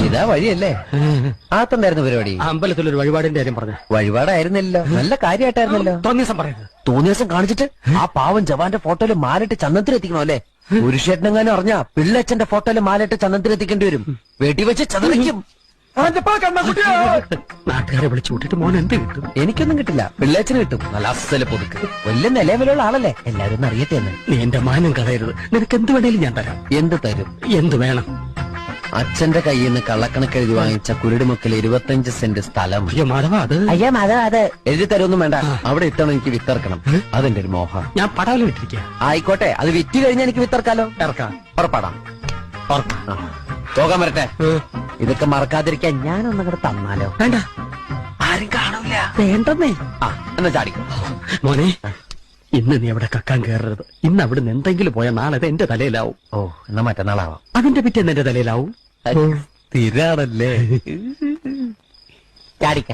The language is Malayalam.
ഇതാ വഴിയല്ലേ? ആത്തുണ്ടായിരുന്നു പരിപാടി. അമ്പലത്തിലൊരു വഴിപാടിന്റെ കാര്യം പറഞ്ഞു. വഴിപാടായിരുന്നല്ലോ, നല്ല കാര്യമായിട്ടായിരുന്നല്ലോ. തോന്നിയ ദിവസം പറയുന്നത്. തോന്നിയ ദിവസം കാണിച്ചിട്ട് ആ പാവം ജവാന്റെ ഫോട്ടോയില് മാലിട്ട് ചന്ദനത്തിൽ എത്തിക്കണോ അല്ലേ? പുരുഷേട്ടനെങ്ങാനും അറിഞ്ഞാ പിള്ളച്ചന്റെ ഫോട്ടോയില് മാലിട്ട് ചന്ദനത്തിൽ എത്തിക്കേണ്ടി വരും. വെടി വെച്ച് ചതറിക്കും. നാട്ടുകാരെ വിളിച്ചു കൂട്ടിട്ട് മോൻ എന്ത് കിട്ടും? എനിക്കൊന്നും കിട്ടില്ല, പിള്ളേച്ചന് കിട്ടും. നല്ല അസല പൊതുക്ക്, വലിയ നിലവിലുള്ള ആളല്ലേ, എല്ലാരും ഒന്ന് അറിയട്ടെ എന്ന്. നീ എന്റെ മാനം കളയരുത്. നിനക്ക് എന്ത് വേണേലും ഞാൻ തരാം. എന്ത് തരും? എന്ത് വേണം? അച്ഛന്റെ കയ്യിൽ നിന്ന് കള്ളക്കണക്കെഴുതി വാങ്ങിച്ച കുരുടിമുക്കിൽ 25 സെന്റ് സ്ഥലം. അയ്യോ മാധവ, അത് എഴുതി തരുമൊന്നും വേണ്ട, അവിടെ ഇത്തവണ എനിക്ക് വിത്തിറക്കണം. അതെന്റെ ഒരു മോഹം. ഞാൻ പടാവിലും ഇട്ടിരിക്കുക. ആയിക്കോട്ടെ, അത് വിറ്റ് കഴിഞ്ഞാൽ എനിക്ക് വിത്തിറക്കാലോ. ഇറക്കാം. ഉറപ്പാടാം. പോകാൻ വരട്ടെ. ഇതൊക്കെ മറക്കാതിരിക്കാൻ ഞാനൊന്നും കൂടെ തന്നാലോ? വേണ്ട, ആരും കാണൂല. വേണ്ടെന്നേ. എന്നാ ചാടിക്കോ മോനെ. ഇന്ന് നീ അവിടെ കക്കാൻ കയറരുത്. ഇന്ന് അവിടുന്ന് എന്തെങ്കിലും പോയാൽ നാളെ അത് എന്റെ തലയിലാവും. ഓ, എന്നാ മറ്റന്നാളാവാം. അതിന്റെ പിറ്റേന്ന് എന്റെ തലയിലാവും. സ്ഥിരാണല്ലേ? ചാടിക്ക.